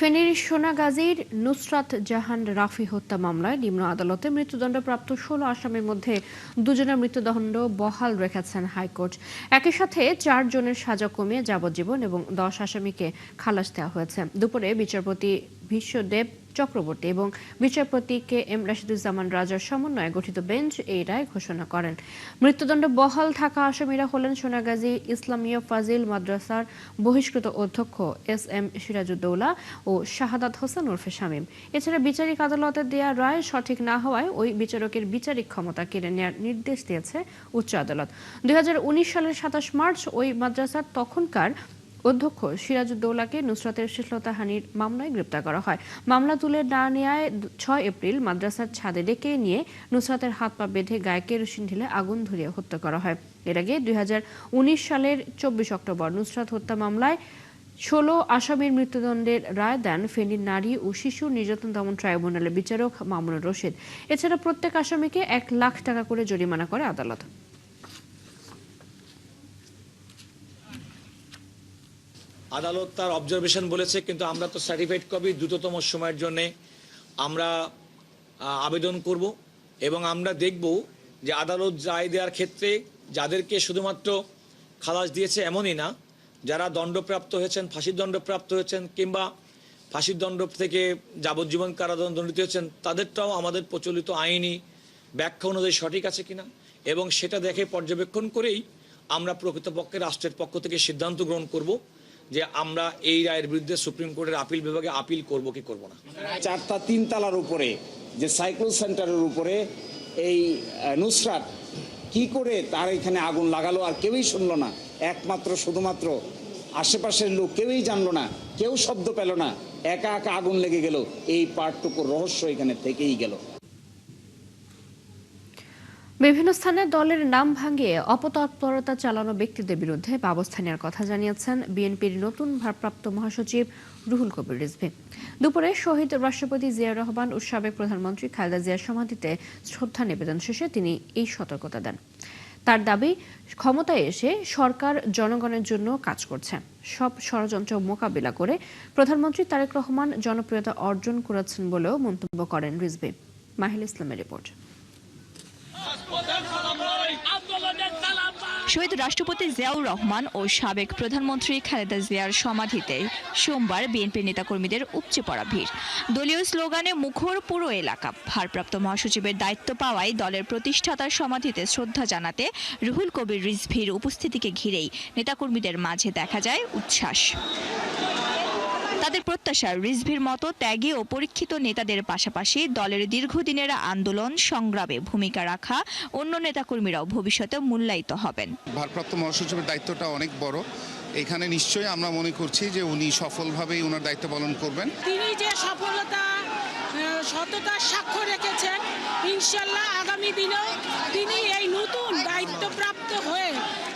ফেনীর সোনাগাজীর নুসরাত জাহান রাফি হত্যা মামলায় নিম্ন আদালতে মৃত্যুদণ্ডপ্রাপ্ত ১৬ আসামির মধ্যে দুজনের মৃত্যুদণ্ড বহাল রেখেছেন হাইকোর্ট। একই সাথে ৪ জনের সাজা কমিয়ে যাবজ্জীবন এবং ১০ আসামিকে খালাস দেওয়া হয়েছে। দুপুরে বিচারপতি বিশ্বদেব চক্রবর্তী এবং বিচারপতি কে এম রাশিদুজ্জামান রাজার সমন্বয়ে গঠিত বেঞ্চ এই রায় ঘোষণা করেন। মৃত্যুদণ্ড বহাল থাকা আসামিরা হলেন সোনাগাজী ইসলামীয় ফাজিল মাদ্রাসার বহিষ্কৃত অধ্যক্ষ এস এম সিরাজউদ্দৌলা ও শাহাদাত হোসেন ওরফে শামীম। এছাড়া বিচারিক আদালতের দেয়া রায় সঠিক না হওয়ায় ওই বিচারকের বিচারিক ক্ষমতা কেড়ে নেওয়ার নির্দেশ দিয়েছে উচ্চ আদালত। ২০১৯ সালের ২৭ মার্চ ওই মাদ্রাসার তখনকার অধ্যক্ষ সিরাজউদ্দৌলাকে নুসরাতের শ্লীলতাহানির মামলায় গ্রেপ্তার করা হয়। মামলা তুলে না নেওয়ায় ৬ এপ্রিল মাদ্রাসার ছাদে ডেকে নিয়ে নুসরাতের হাত পা বেঁধে গায়ে কেরোসিন ঢেলে আগুন ধরিয়ে হত্যা করা হয়। এর আগে ২০১৯ সালের ২৪ অক্টোবর নুসরাত হত্যা মামলায় ১৬ আসামির মৃত্যুদণ্ডের রায় দেন ফেনীর নারী ও শিশু নির্যাতন দমন ট্রাইব্যুনালের বিচারক মামুনুর রশিদ। এছাড়া প্রত্যেক আসামিকে ১ লাখ টাকা করে জরিমানা করে আদালত। আদালত তার অবজারভেশন বলেছে, কিন্তু আমরা তো সার্টিফাইড কপি দ্রুততম সময়ের জন্য আমরা আবেদন করব এবং আমরা দেখব যে আদালত রায় দেওয়ার ক্ষেত্রে যাদেরকে শুধুমাত্র খালাস দিয়েছে এমনই না, যারা দণ্ডপ্রাপ্ত হয়েছেন, ফাঁসির দণ্ডপ্রাপ্ত হয়েছেন কিংবা ফাঁসির দণ্ড থেকে যাবজ্জীবন কারাদণ্ড দণ্ডিত হয়েছেন, তাদেরটাও আমাদের প্রচলিত আইনি ব্যাখ্যা অনুযায়ী সঠিক আছে কিনা এবং সেটা দেখে পর্যবেক্ষণ করেই আমরা প্রকৃতপক্ষে রাষ্ট্রের পক্ষ থেকে সিদ্ধান্ত গ্রহণ করব যে আমরা এই রায়ের বিরুদ্ধে সুপ্রিম কোর্টের আপিল বিভাগে আপিল করব কি করব না। 4টা 3 তলার উপরে যে সাইক্লোন সেন্টারের উপরে এই নুসরাত কি করে তার এখানে আগুন লাগালো আর কেউই শুনলো না, একমাত্র শুধুমাত্র আশেপাশের লোক কেউই জানলো না, কেউ শব্দ পেল না, একা একা আগুন লেগে গেল। এই পার্টটুকুর রহস্য এখানে থেকেই গেল। বিভিন্ন স্থানে দলের নাম ভাঙিয়ে অপতৎপরতা চালানো ব্যক্তিদের বিরুদ্ধে ব্যবস্থা নেওয়ার কথা জানিয়েছেন বিএনপির নতুন ভারপ্রাপ্ত মহাসচিব রুহুল কবির রিজভী। দুপুরে শহীদ রাষ্ট্রপতি জিয়াউর রহমান ও সাবেক প্রধানমন্ত্রী খালেদা জিয়ার সমাধিতে শ্রদ্ধা নিবেদন শেষে তিনি এই সতর্কতা দেন। তার দাবি, ক্ষমতায় এসে সরকার জনগণের জন্য কাজ করছে। সব ষড়যন্ত্র মোকাবিলা করে প্রধানমন্ত্রী তারেক রহমান জনপ্রিয়তা অর্জন করেছেন বলেও মন্তব্য করেন রিজভী। মাহিল ইসলামের রিপোর্ট। শহীদ রাষ্ট্রপতি জিয়াউর রহমান ও সাবেক প্রধানমন্ত্রী খালেদা জিয়ার সমাধিতে সোমবার বিএনপি নেতাকর্মীদের উপচে পড়া ভিড়। দলীয় স্লোগানে মুখর পুরো এলাকা। ভারপ্রাপ্ত মহাসচিবের দায়িত্ব পাওয়ায় দলের প্রতিষ্ঠাতার সমাধিতে শ্রদ্ধা জানাতে রুহুল কবির রিজভীর উপস্থিতিকে ঘিরেই নেতাকর্মীদের মাঝে দেখা যায় উচ্ছ্বাস। তাদের প্রত্যাশা, রিজভীর মতো ত্যাগী ও পরীক্ষিত নেতাদের পাশাপাশি দলের দীর্ঘদিনের আন্দোলন সংগ্রামে ভূমিকা রাখা অন্য নেতাকর্মীরাও ভবিষ্যতে মূল্যায়িত হবেন। ভারপ্রাপ্ত মহাসচিবের দায়িত্বটা অনেক বড়। এখানে নিশ্চয়ই আমরা মনে করছি যে উনি সফলভাবেই ওনার দায়িত্ব পালন করবেন। তিনি যে সফলতা সততার সাক্ষ্য রেখেছেন, ইনশাল্লাহ আগামী দিনেও তিনি এই নতুন দায়িত্বপ্রাপ্ত হয়ে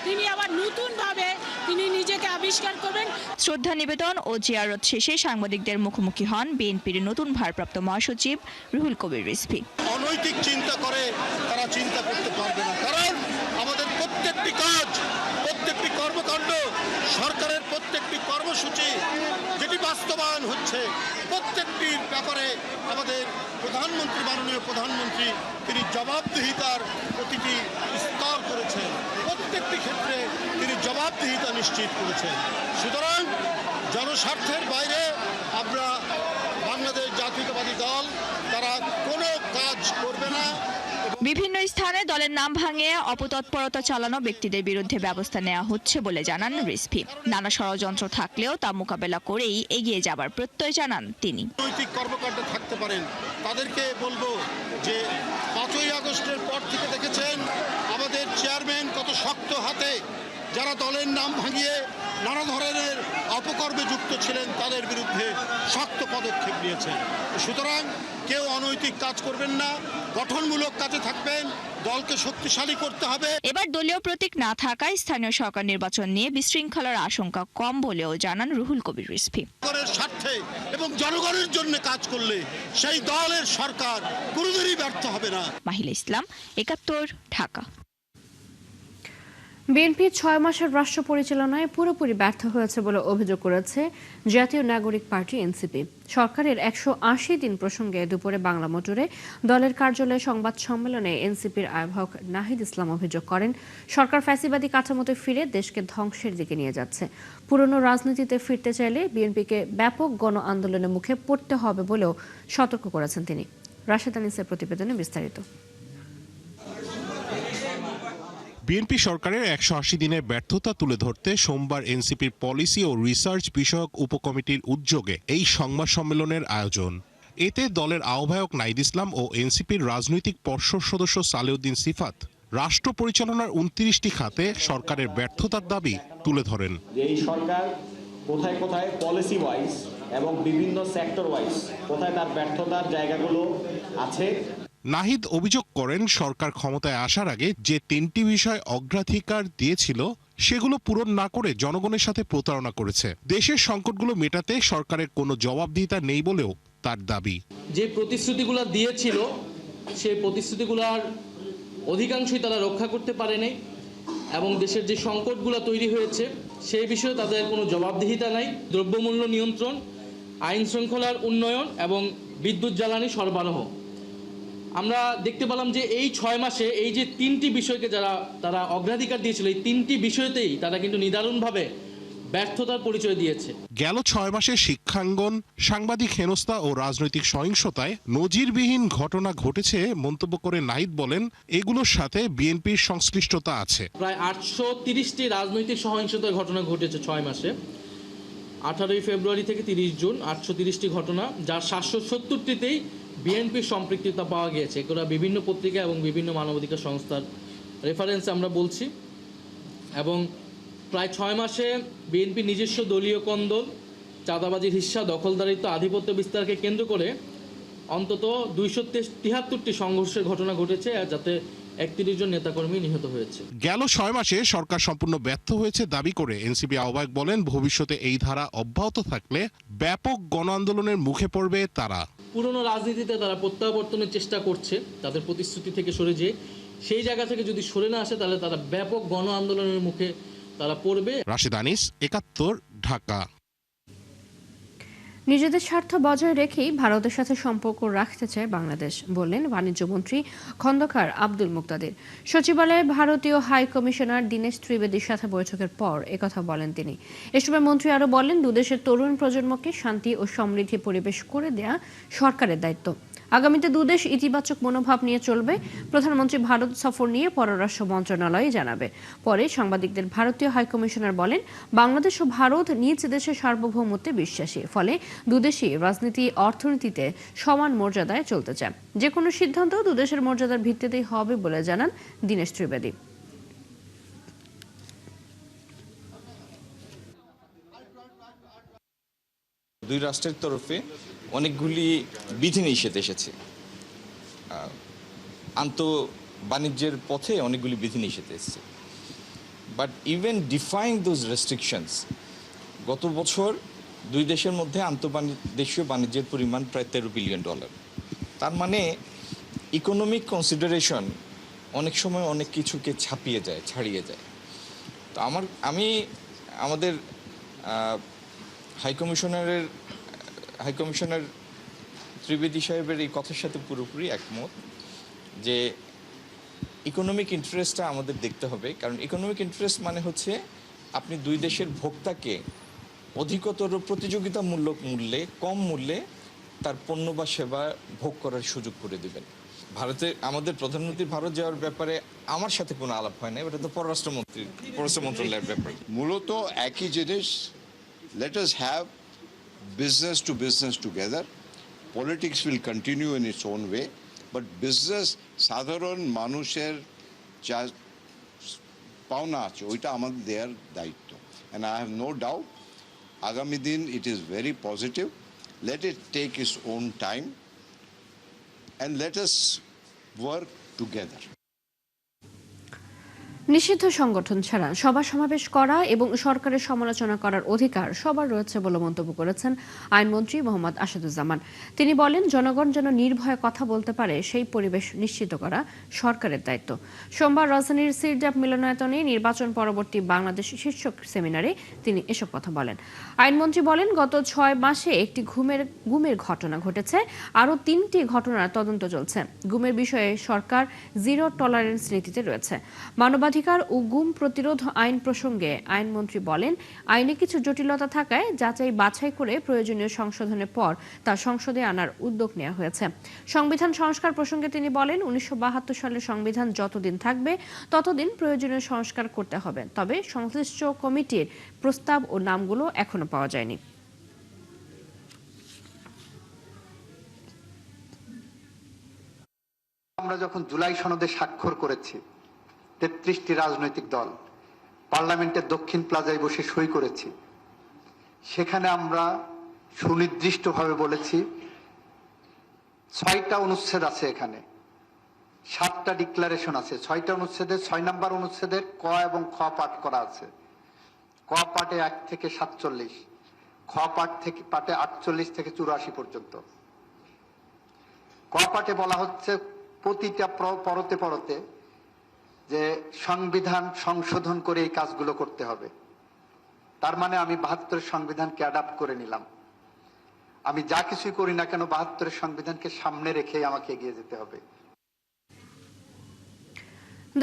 তিনি আবার নতুনভাবে তিনি নিজেকে আবিষ্কার করবেন। শ্রদ্ধা নিবেদন ও জিয়ারত শেষে সাংবাদিকদের মুখোমুখি হন বিএনপির নতুন ভারপ্রাপ্ত মহাসচিব রুহুল কবির রিজভী। অনৈতিক চিন্তা করে তারা চিন্তা করতে পারবে না, কারণ আমাদের প্রত্যেকটি কাজ, প্রত্যেকটি কর্মকাণ্ড, সরকারের প্রত্যেকটি কর্মসূচি যেটি বাস্তবায়ন হচ্ছে, প্রত্যেকটির ব্যাপারে আমাদের প্রধানমন্ত্রী, মাননীয় প্রধানমন্ত্রী তিনি জবাবদিহিতার প্রতিটি স্তর করেছেন, প্রত্যেকটি ক্ষেত্রে তিনি জবাবদিহিতা নিশ্চিত করেছেন। সুতরাং জনস্বার্থের বাইরে আমরা বাংলাদেশ জাতীয়তাবাদী দল তারা কোনো কাজ করবে না। বিভিন্ন স্থানে দলের নাম ভাঙিয়ে অপতৎপরতা চালানো ব্যক্তিদের বিরুদ্ধে ব্যবস্থা নেওয়া হচ্ছে বলে জানান রিজভী। নানা ষড়যন্ত্র থাকলেও তা মোকাবেলা করেই এগিয়ে যাবার প্রত্যয় জানান তিনি। নৈতিক কর্মকাণ্ড থাকতে পারেন, তাদেরকে বলবো যে 5ই আগস্টের পর থেকে দেখেছেন আমাদের চেয়ারম্যান কত শক্ত হাতে যারা দলের নাম ভাঙিয়ে নানা ধরনের অপকর্মে যুক্ত ছিলেন তাদের বিরুদ্ধে শক্ত পদক্ষেপ নিয়েছেন। সুতরাং কেউ অনৈতিক কাজ করবেন না, গঠনমূলক কাজে থাকবেন, দলকে শক্তিশালী করতে হবে। এবার দলীয় প্রতীক না থাকায় স্থানীয় সরকার নির্বাচন নিয়ে বিশৃঙ্খলার আশঙ্কা কম বলেও জানান রুহুল কবির রিজভী। জনগণের স্বার্থে এবং জনগণের জন্য কাজ করলে সেই দলের সরকার কোনোদিনই ব্যর্থ হবে না। মাহিল ইসলাম, ৭১, ঢাকা। বিএনপি 6 মাসের রাষ্ট্র পরিচালনায় পুরোপুরি ব্যর্থ হয়েছে বলে অভিযোগ করেছে জাতীয় নাগরিক পার্টি এনসিপি। সরকারের 180 দিন প্রসঙ্গে দুপুরে বাংলা মোটরে দলের কার্যালয়ে সংবাদ সম্মেলনে এনসিপির আহ্বায়ক নাহিদ ইসলাম অভিযোগ করেন, সরকার ফ্যাসিবাদী কাঠামোতে ফিরে দেশকে ধ্বংসের দিকে নিয়ে যাচ্ছে। পুরনো রাজনীতিতে ফিরতে চাইলে বিএনপিকে ব্যাপক গণ আন্দোলনের মুখে পড়তে হবে বলেও সতর্ক করেছেন তিনি। রাশেদ আনিসের প্রতিবেদনে বিস্তারিত। বিএনপি সরকারের 180 দিনের ব্যর্থতা তুলে ধরতে সোমবার এনসিপির পলিসি ও রিসার্চ বিষয়ক উপকমিটির উদ্যোগে এই সংবাদ সম্মেলনের আয়োজন। এতে দলের আহ্বায়ক নাহিদ ইসলাম ও এনসিপির রাজনৈতিক পর্ষদ সদস্য সালেউদ্দিন সিফাত রাষ্ট্র পরিচালনার 29টি খাতে সরকারের ব্যর্থতার দাবি তুলে ধরেন। এই সরকার কোথায় কোথায় পলিসি ওয়াইজ এবং বিভিন্ন সেক্টর ওয়াইজ কোথায় তার ব্যর্থতার জায়গাগুলো আছে। নাহিদ অভিযোগ করেন, সরকার ক্ষমতায় আসার আগে যে 3টি বিষয় অগ্রাধিকার দিয়েছিল সেগুলো পূরণ না করে জনগণের সাথে প্রতারণা করেছে। দেশের সংকটগুলো মেটাতে সরকারের কোনো জবাবদিহিতা নেই বলেও তার দাবি। যে প্রতিশ্রুতিগুলো দিয়েছিল সেই প্রতিশ্রুতিগুলোর অধিকাংশই তারা রক্ষা করতে পারেনি এবং দেশের যে সংকটগুলো তৈরি হয়েছে সেই বিষয়ে তাদের কোনো জবাবদিহিতা নাই। দ্রব্যমূল্য নিয়ন্ত্রণ, আইন শৃঙ্খলার উন্নয়ন এবং বিদ্যুৎ জ্বালানি সরবরাহ। আমরা দেখতে পেলাম যে এই 6 মাসে এই যে 3টি বিষয়কে তারা অগ্রাধিকার দিয়েছিল, এই 3টি বিষয়তেই তারা কিন্তু নিদারুণভাবে ব্যর্থতার পরিচয় দিয়েছে। গেল 6 মাসে শিক্ষাঙ্গন, সাংবাদিক হেনস্থা ও রাজনৈতিক সহিংসতায় নজিরবিহীন ঘটনা ঘটেছে মন্তব্য করে নাহিদ বলেন, এগুলোর সাথে বিএনপির সংশ্লিষ্টতা আছে। প্রায় 830টি রাজনৈতিক সহিংসতার ঘটনা ঘটেছে 6 মাসে। 18 ফেব্রুয়ারি থেকে 30 জুন 830টি ঘটনা, যার 770টিতেই বিএনপির সম্পৃক্ততা পাওয়া গিয়েছে। এগুলো বিভিন্ন পত্রিকা এবং বিভিন্ন মানবাধিকার সংস্থার রেফারেন্সে আমরা বলছি। এবং প্রায় 6 মাসে বিএনপি নিজস্ব দলীয় কন্দল, চাঁদাবাজির হিস্সা, দখলদারিত্ব, আধিপত্য বিস্তারকে কেন্দ্র করে অন্তত 273টি সংঘর্ষের ঘটনা ঘটেছে, যাতে 31 জন নেতাকর্মী নিহত হয়েছে। গেল 6 মাসে সরকার সম্পূর্ণ ব্যর্থ হয়েছে দাবি করে এনসিপি আহ্বায়ক বলেন, ভবিষ্যতে এই ধারা অব্যাহত থাকলে ব্যাপক গণ আন্দোলনের মুখে পড়বে তারা। পুরনো রাজনীতিতে তারা প্রত্যাবর্তনের চেষ্টা করছে, তাদের প্রতিশ্রুতি থেকে সরে যেয়ে সেই জায়গা থেকে যদি সরে না আসে তাহলে তারা ব্যাপক গণ আন্দোলনের মুখে তারা পড়বে। রাশেদ আনিস, 71, ঢাকা। নিজেদের স্বার্থ বজায় রেখেই ভারতের সাথে সম্পর্ক রাখতে চায় বাংলাদেশ, বললেন বাণিজ্যমন্ত্রী খন্দকার আব্দুল মুক্তাদির। সচিবালয়ে ভারতীয় হাই কমিশনার দীনেশ ত্রিবেদীর সাথে বৈঠকের পর একথা বলেন তিনি। এ সময় মন্ত্রী আরও বলেন, দুদেশের তরুণ প্রজন্মকে শান্তি ও সমৃদ্ধি পরিবেশ করে দেয়া সরকারের দায়িত্ব। আগামীতে দুদেশ ইতিবাচক মনোভাব নিয়ে চলবে। প্রধানমন্ত্রী ভারত সফর নিয়ে পররাষ্ট্র মন্ত্রণালয়ে জানাবে। পরে সাংবাদিকদের ভারতীয় হাইকমিশনার বলেন, বাংলাদেশ ও ভারত নিজ দেশের সার্বভৌমত্বে বিশ্বাসী, ফলে দুদেশই রাজনীতি অর্থনীতিতে সমান মর্যাদায় চলতে চায়। যে কোনো সিদ্ধান্ত দুদেশের মর্যাদার ভিত্তিতেই হবে বলে জানান দীনেশ ত্রিবেদী। দুই রাষ্ট্রের তরফে অনেকগুলি বিধিনিষেধ এসেছে, বাণিজ্যের পথে অনেকগুলি বিধিনিষেধ এসেছে। But even defying those restrictions, গত বছর দুই দেশের মধ্যে দেশীয় বাণিজ্যের পরিমাণ প্রায় $13 বিলিয়ন। তার মানে ইকোনমিক কনসিডারেশন অনেক সময় অনেক কিছুকে ছাড়িয়ে যায়। তো আমি আমাদের হাইকমিশনার ত্রিবেদী সাহেবের এই কথার সাথে পুরোপুরি একমত যে ইকোনমিক ইন্টারেস্টটা আমাদের দেখতে হবে। কারণ ইকোনমিক ইন্টারেস্ট মানে হচ্ছে আপনি দুই দেশের ভোক্তাকে অধিকতর প্রতিযোগিতামূলক মূল্যে, কম মূল্যে তার পণ্য বা সেবা ভোগ করার সুযোগ করে দেবেন। আমাদের প্রধানমন্ত্রী ভারত যাওয়ার ব্যাপারে আমার সাথে কোনো আলাপ হয় না, এটা তো পররাষ্ট্র মন্ত্রণালয়ের ব্যাপার। মূলত একই জিনিস, let us have business to business together. Politics will continue in its own way, but business সাধারণ মানুষের যা পাওনা আছে ওইটা আমাদের দেওয়ার দায়িত্ব। And I have no doubt আগামী দিন it is very positive. Let it take its own time and let us work together. নিষিদ্ধ সংগঠন ছাড়া সভা সমাবেশ করা এবং সরকারের সমালোচনা করার অধিকার সবার রয়েছে বলে মন্তব্য করেছেন আইনমন্ত্রী মোহাম্মদ আসাদুজ্জামান। তিনি বলেন, জনগণ যেন নির্ভয়ে কথা বলতে পারে সেই পরিবেশ নিশ্চিত করা সরকারের দায়িত্ব। সোমবার রাজধানীর সিরডাপ মিলনায়তনে নির্বাচন পরবর্তী বাংলাদেশ শীর্ষক সেমিনারে তিনি এসব কথা বলেন। আইনমন্ত্রী বলেন, গত 6 মাসে একটি গুমের ঘটনা ঘটেছে, আরও 3টি ঘটনার তদন্ত চলছে। গুমের বিষয়ে সরকার জিরো টলারেন্স নীতিতে রয়েছে। মানবাধিকার ও গুম প্রতিরোধ আইন প্রসঙ্গে আইনমন্ত্রী বলেন, আইনে কিছু জটিলতা থাকায় যাচাই বাছাই করে প্রয়োজনীয় সংশোধনের পর তা সংসদে আনার উদ্যোগ নেওয়া হয়েছে। সংবিধান সংস্কার প্রসঙ্গে তিনি বলেন, 1972 সালের সংবিধান যতদিন থাকবে ততদিন প্রয়োজনীয় সংস্কার করতে হবে, তবে সংশ্লিষ্ট কমিটির প্রস্তাব ও নামগুলো এখনো পাওয়া যায়নি। আমরা যখন জুলাই সনদে স্বাক্ষর করেছি, 33টি রাজনৈতিক দল পার্লামেন্টের দক্ষিণ প্লাজায় বসে সই করেছি, সেখানে আমরা সুনির্দিষ্টভাবে বলেছি 6টা অনুচ্ছেদ আছে, এখানে 7টা ডিক্লারেশন আছে। 6টা অনুচ্ছেদের 6 নম্বর অনুচ্ছেদের ক এবং খ পাঠ করা আছে। ক পাঠে 1 থেকে 47, খ পাঠে 48 থেকে 84 পর্যন্ত। ক পাঠে বলা হচ্ছে প্রতিটা পরতে পরতে যে সংবিধান সংশোধন করে এই কাজগুলো করতে হবে। তার মানে আমি 72 সংবিধানকে অ্যাডাপ্ট করে নিলাম। আমি যা কিছুই করি না কেন 72 সংবিধানকে সামনে রেখেই আমাকে এগিয়ে যেতে হবে।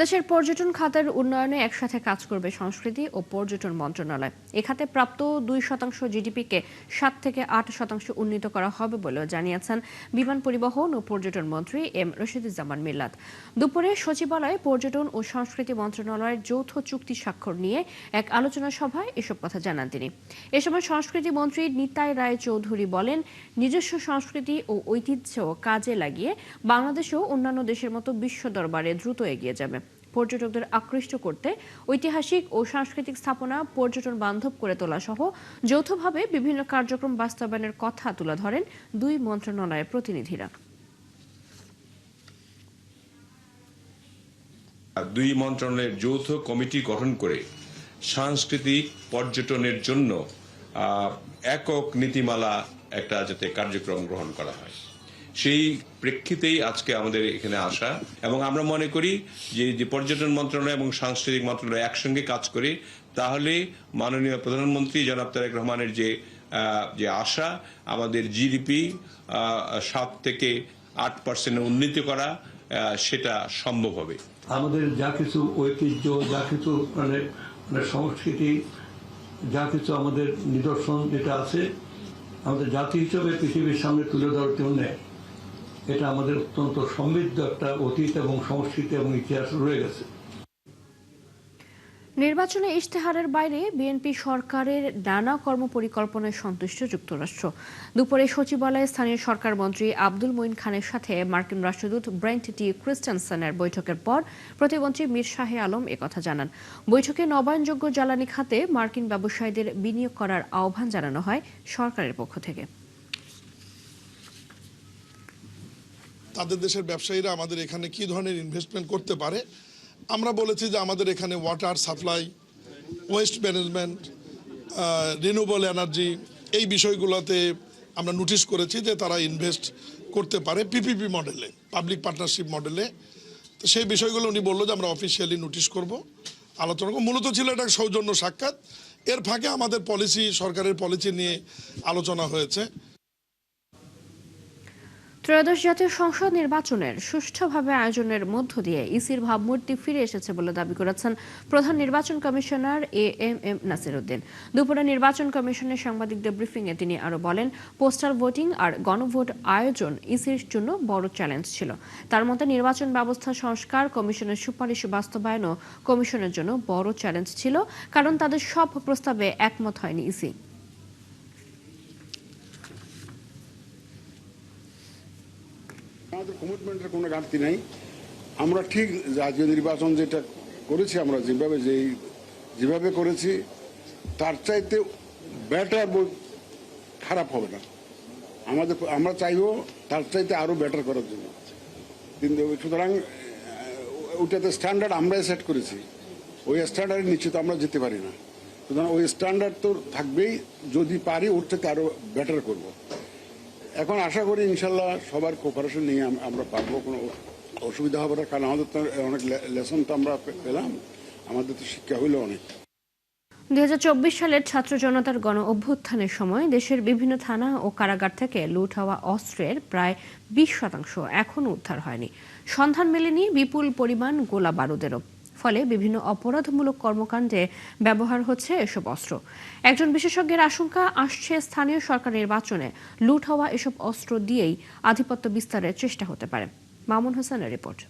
দেশের পর্যটন খাতের উন্নয়নে একসাথে কাজ করবে সংস্কৃতি ও পর্যটন মন্ত্রণালয়। এ খাতে প্রাপ্ত 2% জিডিপিকে 7 থেকে 8% উন্নীত করা হবে বলেও জানিয়েছেন বিমান পরিবহন ও পর্যটন মন্ত্রী এম রশিদুজ্জামান মিল্লাত। দুপুরে সচিবালয়ে পর্যটন ও সংস্কৃতি মন্ত্রণালয়ের যৌথ চুক্তি স্বাক্ষর নিয়ে এক আলোচনা সভায় এসব কথা জানান তিনি। এ সময় সংস্কৃতি মন্ত্রী নিতাই রায় চৌধুরী বলেন, নিজস্ব সংস্কৃতি ও ঐতিহ্য কাজে লাগিয়ে বাংলাদেশও অন্যান্য দেশের মতো বিশ্ব দরবারে দ্রুত এগিয়ে যাবে। পর্যটকদের আকৃষ্ট করতে ঐতিহাসিক ও সাংস্কৃতিক স্থাপনা পর্যটন বান্ধব করে তোলা সহ যৌথভাবে বিভিন্ন কার্যক্রম বাস্তবায়নের কথা তুলে ধরেন দুই মন্ত্রণালয়ের প্রতিনিধিরা। দুই মন্ত্রণালয়ের যৌথ কমিটি গঠন করে সাংস্কৃতিক পর্যটনের জন্য একক নীতিমালা একটা যাতে কার্যক্রম গ্রহণ করা হয়, সেই প্রেক্ষিতেই আজকে আমাদের এখানে আসা। এবং আমরা মনে করি যে পর্যটন মন্ত্রণালয় এবং সাংস্কৃতিক মন্ত্রণালয় একসঙ্গে কাজ করে, তাহলে মাননীয় প্রধানমন্ত্রী জনাব তারেক রহমানের যে আশা, আমাদের জিডিপি 7 থেকে 8% উন্নীত করা, সেটা সম্ভব হবে। আমাদের যা কিছু ঐতিহ্য, যা কিছু মানে সংস্কৃতি, যা কিছু আমাদের নিদর্শন যেটা আছে, আমাদের জাতি হিসেবে পৃথিবীর সামনে তুলে ধরার জন্য এটা আমাদের অত্যন্ত সমৃদ্ধ একটা অতীত এবং সংস্কৃতি এবং ইতিহাস রয়ে গেছে। নির্বাচনে ইশতেহারের বাইরে বিএনপি সরকারের নানা কর্মপরিকল্পনায় সন্তুষ্ট যুক্তরাষ্ট্র। দুপুরে সচিবালয়ে স্থানীয় সরকার মন্ত্রী আব্দুল মঈন খানের সাথে মার্কিন রাষ্ট্রদূত ব্রেন্ট টি ক্রিস্টেনসেনের বৈঠকের পর প্রতিমন্ত্রী মীর শাহে আলম একথা জানান। বৈঠকে নবায়নযোগ্য জ্বালানি খাতে মার্কিন ব্যবসায়ীদের বিনিয়োগ করার আহ্বান জানানো হয় সরকারের পক্ষ থেকে। তাদের দেশের ব্যবসায়ীরা আমাদের এখানে কি ধরনের ইনভেস্টমেন্ট করতে পারে, আমরা বলেছি যে আমাদের এখানে water supply, waste management, renewable energy, এই বিষয়গুলোতে আমরা নোটিশ করেছি যে তারা ইনভেস্ট করতে পারে পিপিপি মডেলে, পাবলিক পার্টনারশিপ মডেলে। তো সেই বিষয়গুলো উনি বললো যে আমরা অফিসিয়ালি নোটিশ করব, আলোচনা করব। মূলত ছিল এটা সৌজন্য সাক্ষাৎ, এর ফাঁকে আমাদের পলিসি, সরকারের পলিসি নিয়ে আলোচনা হয়েছে। ত্রয়োদশ জাতীয় সংসদ নির্বাচনের সুষ্ঠুভাবে আয়োজনের মধ্য দিয়ে ইসির ভাবমূর্তি ফিরে এসেছে বলে দাবি করেছেন প্রধান নির্বাচন কমিশনার এএমএম নাসির উদ্দিন। দুপুরে নির্বাচন কমিশনের সাংবাদিকদের ব্রিফিংয়ে তিনি আরও বলেন, পোস্টাল ভোটিং আর গণভোট আয়োজন ইসির জন্য বড় চ্যালেঞ্জ ছিল। তার মতে নির্বাচন ব্যবস্থা সংস্কার, কমিশনের সুপারিশ বাস্তবায়নও কমিশনের জন্য বড় চ্যালেঞ্জ ছিল, কারণ তাদের সব প্রস্তাবে একমত হয়নি ইসি। আমাদের কমিটমেন্টের কোনো ঘাটতি নাই। আমরা ঠিক জাতীয় নির্বাচন যেটা করেছি, আমরা যেভাবে করেছি তার চাইতে বেটার, খারাপ হবে না। আমরা চাইবো তার চাইতে আরো বেটার করার জন্য। কিন্তু সুতরাং ওটাতে স্ট্যান্ডার্ড আমরাই সেট করেছি, ওই স্ট্যান্ডার্ডের নিচে তো আমরা যেতে পারি না, সুতরাং ওই স্ট্যান্ডার্ড তো থাকবেই, যদি পারি ওর থেকে আরও বেটার করব। এখন আশা করি ইনশাল্লাহ সবার কোপারেশন নিয়ে আমরা পারবো, কোনো অসুবিধা হবে না, কারণ আমাদের তো অনেক লেসন তো আমরা পেলাম, আমাদের তো শিক্ষা হইলো অনেক। 2024 সালের ছাত্র জনতার গণ অভ্যুত্থানের সময় দেশের বিভিন্ন থানা ও কারাগার থেকে লুট হওয়া অস্ত্রের প্রায় 20% এখনও উদ্ধার হয়নি। সন্ধান মেলেনি বিপুল পরিমাণ গোলা বারুদেরও। ফলে বিভিন্ন অপরাধমূলক কর্মকাণ্ডে ব্যবহার হচ্ছে এসব অস্ত্র। একজন বিশেষজ্ঞের আশঙ্কা আসছে স্থানীয় সরকার নির্বাচনে লুট হওয়া এসব অস্ত্র দিয়েই আধিপত্য বিস্তারের চেষ্টা হতে পারে। মামুন হোসেনের রিপোর্ট।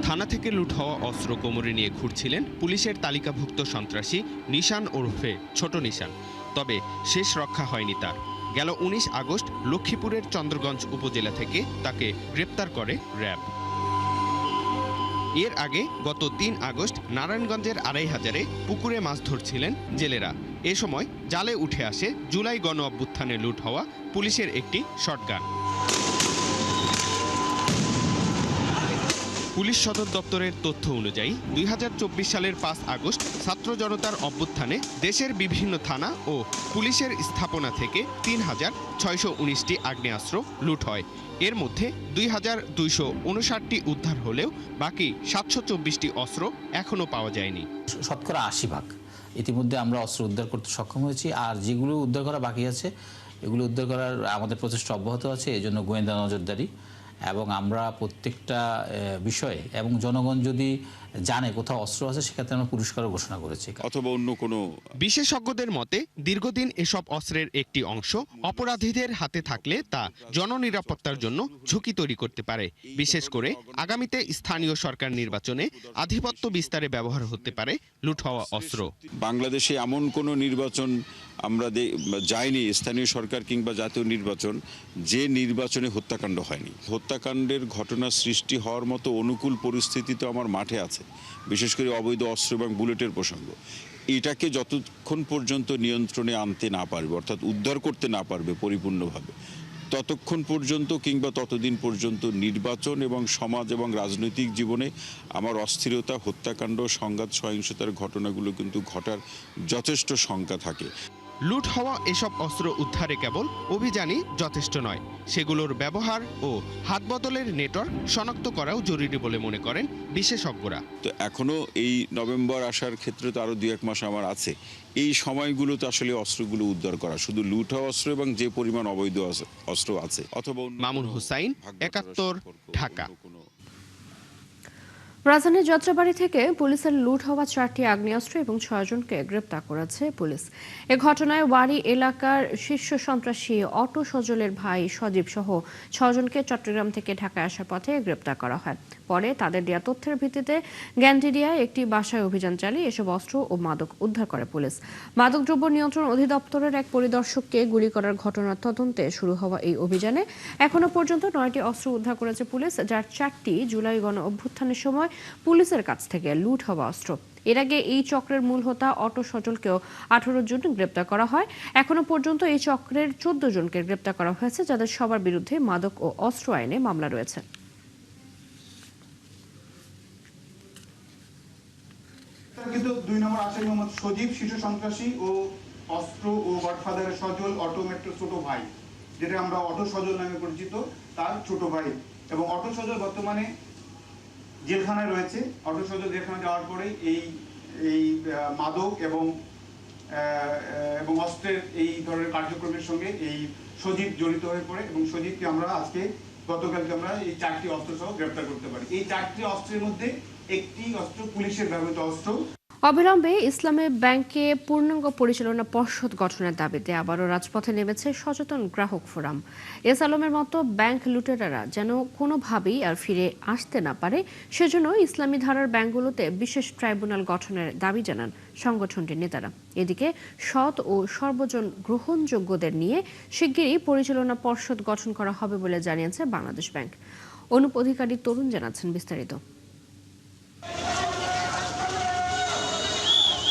থানা থেকে লুট হওয়া অস্ত্র কোমরে নিয়ে ঘুরছিলেন পুলিশের তালিকাভুক্ত সন্ত্রাসী নিশান ওরফে ছোট নিশান। তবে শেষ রক্ষা হয়নি তার। গেল 19 আগস্ট লক্ষ্মীপুরের চন্দ্রগঞ্জ উপজেলা থেকে তাকে গ্রেপ্তার করে র্যাব। এর আগে গত 3 আগস্ট নারায়ণগঞ্জের 2500-এ পুকুরে মাছ ধরছিলেন জেলেরা। এ সময় জালে উঠে আসে জুলাই গণ অভ্যুত্থানে লুট হওয়া পুলিশের একটি শটগান। পুলিশ সদর দপ্তরের তথ্য অনুযায়ী 2024 সালের 5 আগস্ট ছাত্র জনতার অভ্যুত্থানে দেশের বিভিন্ন থানা ও পুলিশের স্থাপনা থেকে 3619টি আগ্নেয়াস্ত্র লুট হয়। এর মধ্যে 2259টি উদ্ধার হলেও বাকি 724টি অস্ত্র এখনও পাওয়া যায়নি। শতকরা 80% ইতিমধ্যে আমরা অস্ত্র উদ্ধার করতে সক্ষম হয়েছি, আর যেগুলো উদ্ধার করা বাকি আছে এগুলো উদ্ধার করার আমাদের প্রচেষ্টা অব্যাহত আছে। এই জন্য গোয়েন্দা নজরদারি, এবং আমরা প্রত্যেকটা বিষয়ে, এবং জনগণ যদি জানে কোথাও অস্ত্র আছে সেক্ষেত্রে আমরা পুরস্কারও ঘোষণা করেছি। অথবা অন্য কোনো বিশেষজ্ঞদের মতে দীর্ঘদিন এসব অস্ত্রের একটি অংশ অপরাধীদের হাতে থাকলে তা জননিরাপত্তার জন্য ঝুঁকি তৈরি করতে পারে। বিশেষ করে আগামীতে স্থানীয় সরকার নির্বাচনে আধিপত্য বিস্তারে ব্যবহার হতে পারে লুট হওয়া অস্ত্র। বাংলাদেশে এমন কোনো নির্বাচন আমরা যাইনি, স্থানীয় সরকার কিংবা জাতীয় নির্বাচন, যে নির্বাচনে হত্যাকাণ্ড হয়নি। হত্যাকাণ্ডের ঘটনা সৃষ্টি হওয়ার মতো অনুকূল পরিস্থিতি তো আমার মাঠে আছে, বিশেষ করে অবৈধ অস্ত্র এবং বুলেটের প্রসঙ্গ। এটাকে যতক্ষণ পর্যন্ত নিয়ন্ত্রণে আনতে না পারবে, অর্থাৎ উদ্ধার করতে না পারবে পরিপূর্ণভাবে, ততক্ষণ পর্যন্ত কিংবা ততদিন পর্যন্ত নির্বাচন এবং সমাজ এবং রাজনৈতিক জীবনে আমার অস্থিরতা, হত্যাকাণ্ড, সংঘাত, সহিংসতার ঘটনাগুলো কিন্তু ঘটার যথেষ্ট শঙ্কা থাকে। লুট হওয়া এসব অস্ত্র উদ্ধারে কেবল অভিযানই যথেষ্ট নয়, সেগুলোর ব্যবহার ও হাত বদলের নেটওয়ার্ক শনাক্ত করাও জরুরি বলে মনে করেন বিশেষজ্ঞরা। তো এখনো এই নভেম্বর আসার ক্ষেত্রে তো আরো 2-1 মাস আমার আছে। এই সময়গুলোতে আসলে অস্ত্রগুলো উদ্ধার করা, শুধু লুট হওয়া অস্ত্র এবং যে পরিমাণ অবৈধ অস্ত্র আছে। অথবা মামুন হোসাইন, 71, ঢাকা। রাজধানীর যাত্রাবাড়ি থেকে পুলিশের লুট হওয়া 4টি আগ্নেয়াস্ত্র এবং 6 জনকে গ্রেপ্তার করেছে পুলিশ। এ ঘটনায় ওয়ারি এলাকার শীর্ষ সন্ত্রাসী অটো সজলের ভাই সজীব সহ 6 জনকে চট্টগ্রাম থেকে ঢাকায় আসার পথে গ্রেপ্তার করা হয়। পরে তাদের দেওয়া তথ্যের ভিত্তিতে গ্যান্ডিডিয়ায় একটি বাসায় অভিযান চালিয়ে এসব অস্ত্র ও মাদক উদ্ধার করে পুলিশ। মাদকদ্রব্য নিয়ন্ত্রণ অধিদপ্তরের এক পরিদর্শককে গুলি করার ঘটনার তদন্তে শুরু হওয়া এই অভিযানে এখনো পর্যন্ত 9টি অস্ত্র উদ্ধার করেছে পুলিশ, যার 4টি জুলাই গণ অভ্যুত্থানের সময় পুলিশের কাছ থেকে লুট হওয়া অস্ত্র। এর আগে এই চক্রের মূল হোতা অটো সজলকেও 18 জন গ্রেপ্তার করা হয়। এখনো পর্যন্ত এই চক্রের 14 জনকে গ্রেপ্তার করা হয়েছে, যাদের সবার বিরুদ্ধে মাদক ও অস্ত্র আইনে মামলা রয়েছে। কিন্তু 2 নম্বর আসামি মোহাম্মদ সজীব শিশু সন্ত্রাসী ও অস্ত্র ও গডফাদারের সজল অটো মেট্রো ছোট ভাই, যেটা আমরা অটো সজল নামে পরিচিত, তার ছোট ভাই। এবং অটো সজল বর্তমানে জেলখানায় রয়েছে। অটো সজল জেলখানায় যাওয়ার পরে এই মাদক এবং অস্ত্রের এই ধরনের কার্যক্রমের সঙ্গে এই সজীব জড়িত হয়ে পড়ে, এবং সজীবকে আমরা গতকালকে আমরা এই 4টি অস্ত্র সহ গ্রেপ্তার করতে পারি। এই 4টি অস্ত্রের মধ্যে একটি অস্ত্র পুলিশের ব্যবহৃত অস্ত্র। অবিলম্বে ইসলামী ব্যাংকে পূর্ণাঙ্গ পরিচালনা পর্ষদ গঠনের দাবিতে আবারও রাজপথে নেমেছে সচেতন গ্রাহক ফোরাম। এস আলমের মতো ব্যাংক লুটেরারা যেন কোনোভাবেই আর ফিরে আসতে না পারে, সেজন্য ইসলামী ধারার ব্যাংকগুলোতে বিশেষ ট্রাইব্যুনাল গঠনের দাবি জানান সংগঠনটির নেতারা। এদিকে সৎ ও সর্বজন গ্রহণযোগ্যদের নিয়ে শিগগিরই পরিচালনা পর্ষদ গঠন করা হবে বলে জানিয়েছে বাংলাদেশ ব্যাংক। অনুপ অধিকারী তরুণ জানাচ্ছেন বিস্তারিত।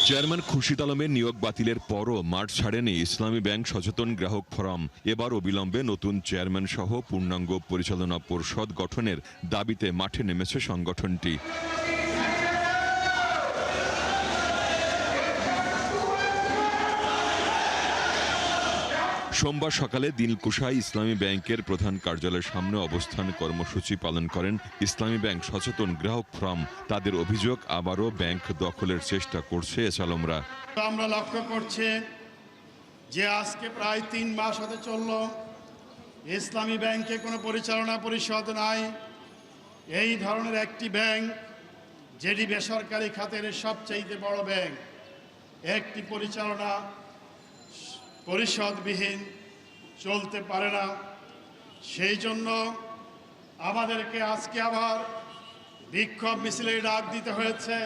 চেয়ারম্যান খুরশিদ আলমের নিয়োগ বাতিলের পরও মাঠ ছাড়েনি ইসলামী ব্যাংক সচেতন গ্রাহক ফোরাম। এবার অবিলম্বে নতুন চেয়ারম্যান সহ পূর্ণাঙ্গ পরিচালনা পরিষদ গঠনের দাবিতে মাঠে নেমেছে সংগঠনটি। সোমবার সকালে দিলকুশায় ইসলামী ব্যাংকের প্রধান কার্যালয়ের সামনে অবস্থান কর্মসূচি পালন করেন ইসলামী ব্যাংক সচেতন গ্রাহক ফোরাম। তাদের অভিযোগ, আবারও ব্যাংক দখলের চেষ্টা করছে এসালমরা। আমরা লক্ষ্য করছি যে আজকে প্রায় 3 মাস হতে চলল, ইসলামী ব্যাংকে কোনো পরিচালনা পরিষদ নাই। এই ধরনের একটি ব্যাংক, যেটি বেসরকারি খাতের সবচেয়ে বড় ব্যাংক, একটি পরিচালনা পরিষদবিহীন চলতে পারে না। সেই জন্য আমাদেরকে আজকে আবার বিক্ষোভ মিছিলের ডাক দিতে হয়েছে।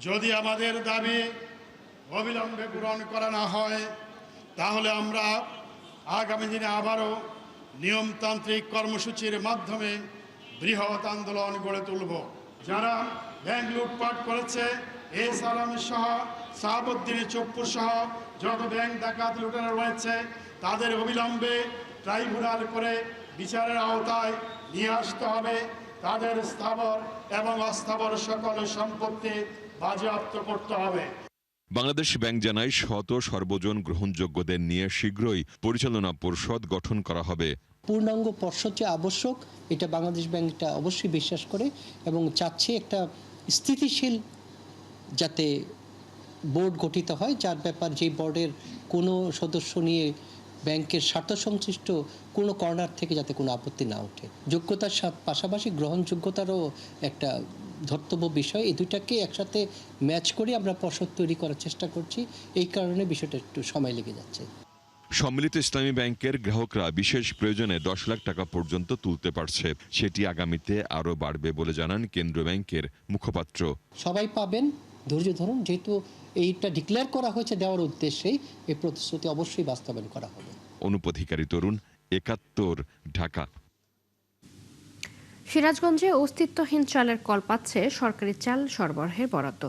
যদি আমাদের দাবি অবিলম্বে পূরণ করা না হয়, তাহলে আমরা আগামী দিনে আবারও নিয়মতান্ত্রিক কর্মসূচির মাধ্যমে বৃহৎ আন্দোলন গড়ে তুলব। যারা ব্যাংক লুটপাট করেছে, এসালাম সহ, সাহাবুদ্দিন চপ্পুর সহ যত ব্যাংক ডাকাত লুটেরা রয়েছে, তাদের অবিলম্বে ট্রাইব্যুনাল করে বিচারের আওতায় নিয়ে আসতে হবে। তাদের স্থাবর এবং অস্থাবর সকল সম্পত্তি বাজেয়াপ্ত করতে হবে। বাংলাদেশ ব্যাংক জানায় শত সর্বজন গ্রহণযোগ্যদের নিয়ে শীঘ্রই পরিচালনা পরিষদ গঠন করা হবে। পূর্ণাঙ্গ পর্ষদ যে আবশ্যক, এটা বাংলাদেশ ব্যাংকটা অবশ্যই বিশ্বাস করে এবং চাচ্ছে একটা স্থিতিশীল যাতে বোর্ড গঠিত হয়, যার ব্যাপার যে বোর্ডের কোনো সদস্য নিয়ে ব্যাংকের স্বার্থ সংশ্লিষ্ট কোনো কর্নার থেকে যাতে কোনো আপত্তি না ওঠে। যোগ্যতার পাশাপাশি গ্রহণযোগ্যতারও একটা ধর্তব্য বিষয়। এই দুইটাকে একসাথে ম্যাচ করে আমরা পর্ষদ তৈরি করার চেষ্টা করছি। এই কারণে বিষয়টা একটু সময় লেগে যাচ্ছে। সম্মিলিত ইসলামী ব্যাংকের গ্রাহকরা বিশেষ প্রয়োজনে 10 লাখ টাকা পর্যন্ত তুলতে পারছে। সেটি আগামীতে আরও বাড়বে বলে জানান কেন্দ্রীয় ব্যাংকের মুখপাত্র। সবাই পাবেন, ধৈর্য ধরুন। যেহেতু এইটা ডিক্লেয়ার করা হয়েছে দেওয়ার উদ্দেশ্যেই, এই প্রতিশ্রুতি অবশ্যই বাস্তবায়ন করা হবে। অনুপধিকারী তরুণ, 71, ঢাকা। সিরাজগঞ্জে অস্তিত্বহীন চালের কল পাচ্ছে সরকারি চাল সরবরাহের বরাদ্দ।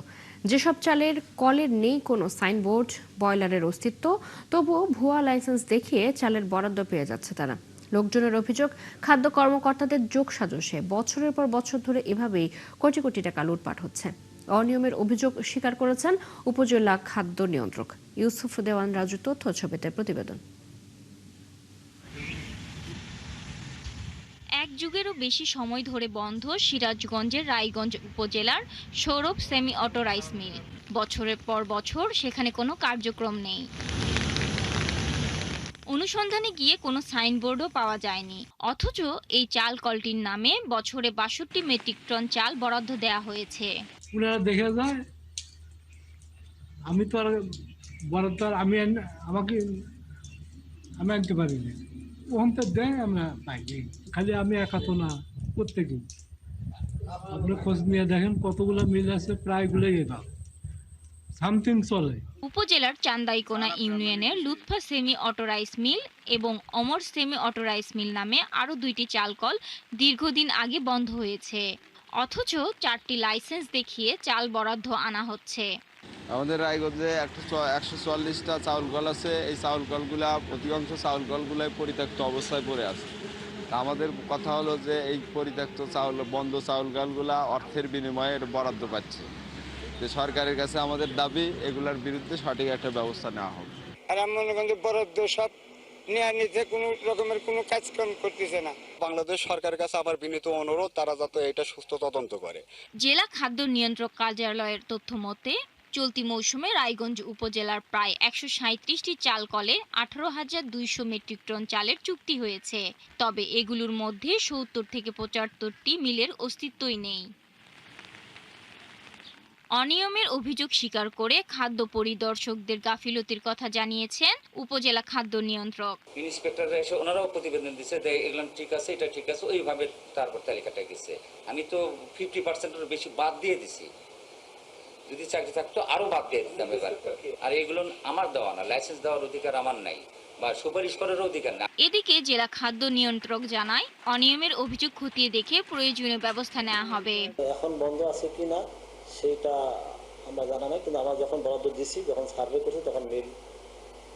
যেসব চালের কলের নেই কোনো সাইনবোর্ড, বয়লারের অস্তিত্ব, তবুও ভুয়া লাইসেন্স দেখিয়ে চালের বরাদ্দ পেয়ে যাচ্ছে তারা। লোকজনের অভিযোগ, খাদ্য কর্মকর্তাদের যোগসাজশে বছরের পর বছর ধরে এভাবেই কোটি কোটি টাকা লুটপাট হচ্ছে। অনিয়মের অভিযোগ স্বীকার করেছেন উপজেলা খাদ্য নিয়ন্ত্রক ইউসুফ দেওয়ান রাজু। তথ্য ছবিতে প্রতিবেদন। এক যুগেরও বেশি সময় ধরে বন্ধ সিরাজগঞ্জের রায়গঞ্জ উপজেলার Sourav semi auto rice mill. বছরের পর বছর সেখানে কোনো কার্যক্রম নেই। অনুসন্ধানে গিয়ে কোনো সাইনবোর্ডও পাওয়া যায়নি। অথচ এই চাল কলটির নামে বছরে 62 মেট্রিক টন চাল বরাদ্দ দেয়া হয়েছে। দেখা যায় আমি তো আর বরাদ্দ আমি আনতে পারি না, ওখান তো দেয় আমরা পাইনি। খালি আমি একা তো না, প্রত্যেকেই। আপনি খোঁজ নিয়ে দেখেন কতগুলো মিল আছে, প্রায়গুলোই এটা সামথিং চলে। উপজেলার চান্দাইকোনা ইউনিয়নের Lutfa semi auto rice mill এবং Amar semi auto rice mill নামে আরও 2টি চালকল দীর্ঘদিন আগে বন্ধ হয়েছে। অথচ 4টি লাইসেন্স দেখিয়ে চাল বরাদ্দ আনা হচ্ছে। আমাদের রায়গঞ্জে 144টা চাউল কল আছে। এই চাউল কলগুলা, অধিকাংশ চাউল কলগুলাই পরিত্যক্ত অবস্থায় পড়ে আছে। আমাদের কথা হলো যে এই পরিত্যক্ত চাউল, বন্ধ চাউল কলগুলা অর্থের বিনিময়ে বরাদ্দ পাচ্ছে। যে সরকারের কাছে আমাদের দাবি, এগুলার বিরুদ্ধে সঠিক একটা ব্যবস্থা নেওয়া হবে। আর আমরা মনে করি বরাদ্দ সব নেওয়া নিতে কোনো রকমের কোনো কাজকাম করতেছে না। বাংলাদেশ সরকারের কাছে আবার বিনীত অনুরোধ, তারা যাতে এটা সুস্থ তদন্ত করে। জেলা খাদ্য নিয়ন্ত্রক কার্যালয়ের তথ্য মতে চলতি মৌসুমে রায়গঞ্জ উপজেলার প্রায় 137টি চাল কলে 18,200 মেট্রিক টন চালের চুক্তি হয়েছে। তবে এগুলোর মধ্যে 70 থেকে 75টি মিলের অস্তিত্বই নেই। অনিয়মের অভিযোগ স্বীকার করে খাদ্য পরিদর্শকদের গাফিলতির কথা জানিয়েছেন উপজেলা খাদ্য নিয়ন্ত্রক। ইন্সপেক্টররা এসে ওনারাও প্রতিবেদন দিচ্ছে যে এগুলো ঠিক আছে, এটা ঠিক আছে, ওইভাবে তারপর তালিকাটা গেছে। আমি তো 50%-এর বেশি বাদ দিয়ে দিছি। যদি চাকরি থাকতো আরো বাদ দিয়ে দিতাম এবার। আর এগুলো আমার দেওয়া না, লাইসেন্স দেওয়ার অধিকার আমার নাই বা সুপারিশ করার অধিকার না। এদিকে জেলা খাদ্য নিয়ন্ত্রক জানায়, অনিয়মের অভিযোগ খতিয়ে দেখে প্রয়োজনীয় ব্যবস্থা নেওয়া হবে। এখন বন্ধ আছে কিনা সেটা আমরা জানা নাই, কিন্তু আমরা যখন বরাদ্দ দিছি, যখন সার্ভে করছি তখন মিল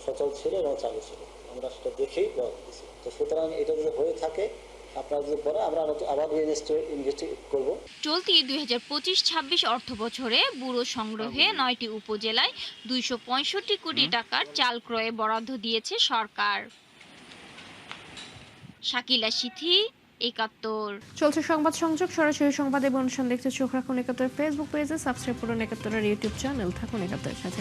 সচল ছিল এবং চালু ছিল, আমরা সেটা দেখেই বরাদ্দ দিছি। তো সুতরাং এটা যদি হয়ে থাকে আপনারা যদি পরে আমরা আবার ইনভেস্টিগেট করব। চলতি 2025-26 অর্থ বছরে ব্যুরো সংগ্রহে 9টি উপজেলায় 265 কোটি টাকার চাল ক্রয়ে বরাদ্দ দিয়েছে সরকার। শাকিলা সিথি, 71। চলছে সংবাদ সংযোগ, সরাসরি সংবাদ এবং অনুষ্ঠান দেখতে চোখ রাখুন 71 ফেসবুক পেজে, সাবস্ক্রাইব করুন 71 ইউটিউব চ্যানেল, থাকুন 71 সাথে।